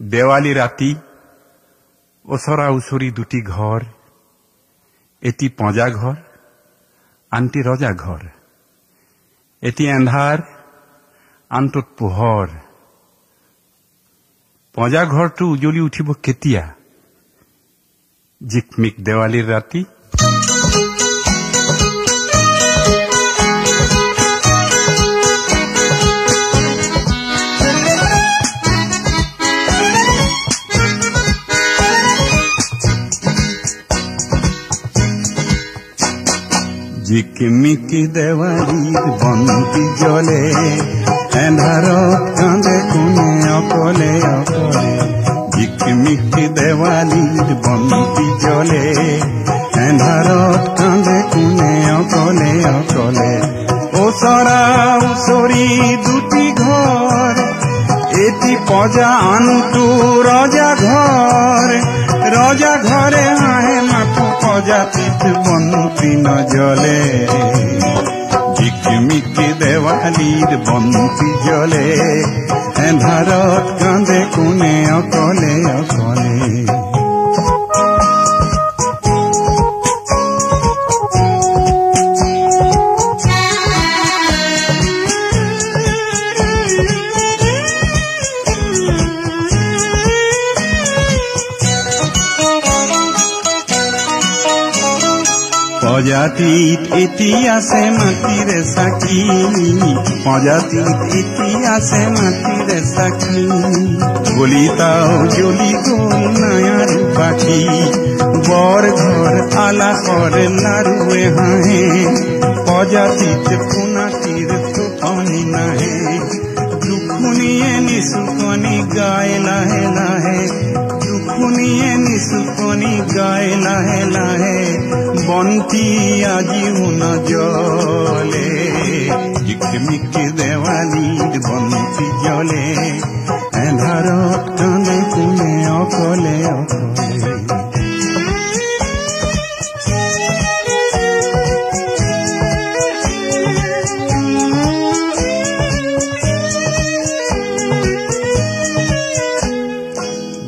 দেৱালী ৰাতি ওচৰা ওচৰি দুটি ঘৰ, এটি পঁজা ঘৰ, আনটি ৰজা ঘৰ। এটি এন্ধাৰ, আনটোত পোহৰ। পঁজা ঘৰটো উজ্বলি উঠিব কেতিয়া? জিকমিক দেৱালীৰ ৰাতি। জিকমিকি দেৱালীৰ বন্তি জ্বলে, এন্ধাৰত কান্দে কোনে অকলে অকলে। জিকমিকি দেৱালীৰ বন্তি জ্বলে, এন্ধাৰত কান্দে কোনে অকলে অকলে। ওচৰা ওচৰি দুটি ঘৰ, এটি পঁজা আনটো ৰজা ঘৰ। ৰজা ঘৰে হাঁহে মাথো, পঁজাটিত বন্তি নজ্বলে। জিকমিকি দেৱালীৰ বন্তি জ্বলে, এন্ধাৰত কান্দে কোনে অকলে অকলে। পঁজাটিত এটি আছে মাটিৰে চাকি, পঁজাটিত এটি আছে মাটিৰে চাকি। গলিতাও জ্বলি গল নাই আৰু বাকী, বৰ ঘৰ আলাসৰ লাৰুৱে হাঁহে। পঁজাটিত পোনাটিৰ টোপনি নাহে, দুখুনিয়ে নিচুকনি গায় লাহে লাহে। দুখুনিয়ে নিচুকনি গায় লাহে লাহে, বন্তি আজিও নজ্বলে। জিকমিকি দেৱালীৰ বন্তি জ্বলে, এন্ধাৰত কান্দে কোনে অকলে অকলে।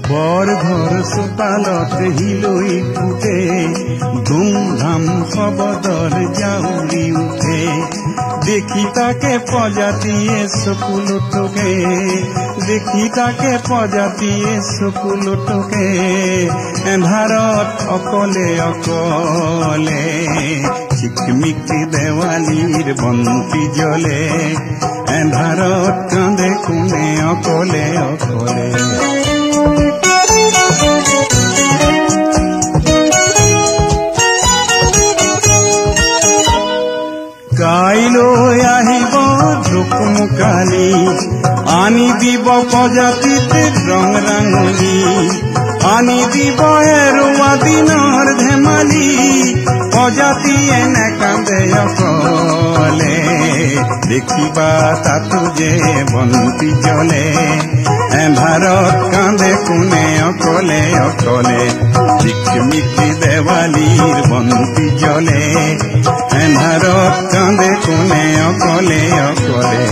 বৰ ঘৰ চোতালত হিলৈ ফুটে, ধুমধাম শবদৰ জাউৰি উঠে। দেখি তাকে পঁজাটিয়ে চকুল টকে, দেখি তাকে পঁজাটিয়ে চকুল টকে। এন্ধাৰত অকলে অকলে, জিকমিকি দেৱালীৰ বন্তি জ্বলে, এন্ধাৰত কান্দে কোনে অকলে অকলে। কাইলৈ আহিব ঢুকমুকালি, আনি দিব পঁজাটিত ৰং ৰাঙলী। আনি দিব হেৰুৱা দিনৰ ধেমালি, পঁজাটিয়ে নেকান্দে অকলে। দেখিবা তাতো যে বন্তি জ্বলে, এন্ধাৰত কান্দে কোনে অকলে অকলে। জিকমিকি দেৱালীৰ বন্তি জ্বলে, এন্ধাৰত কান্দে কোনে অকলে অকলে।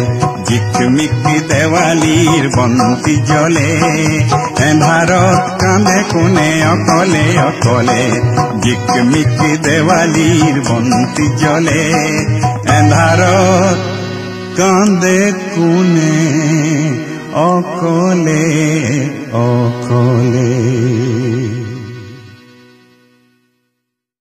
জিকমিকি দেৱালীৰ বন্তি জ্বলে, এন্ধাৰত কান্দে কোনে অকলে অকলে। জিকমিকি দেৱালীৰ বন্তি জ্বলে, এন্ধাৰত কান্দে কোনে অকলে অকলে।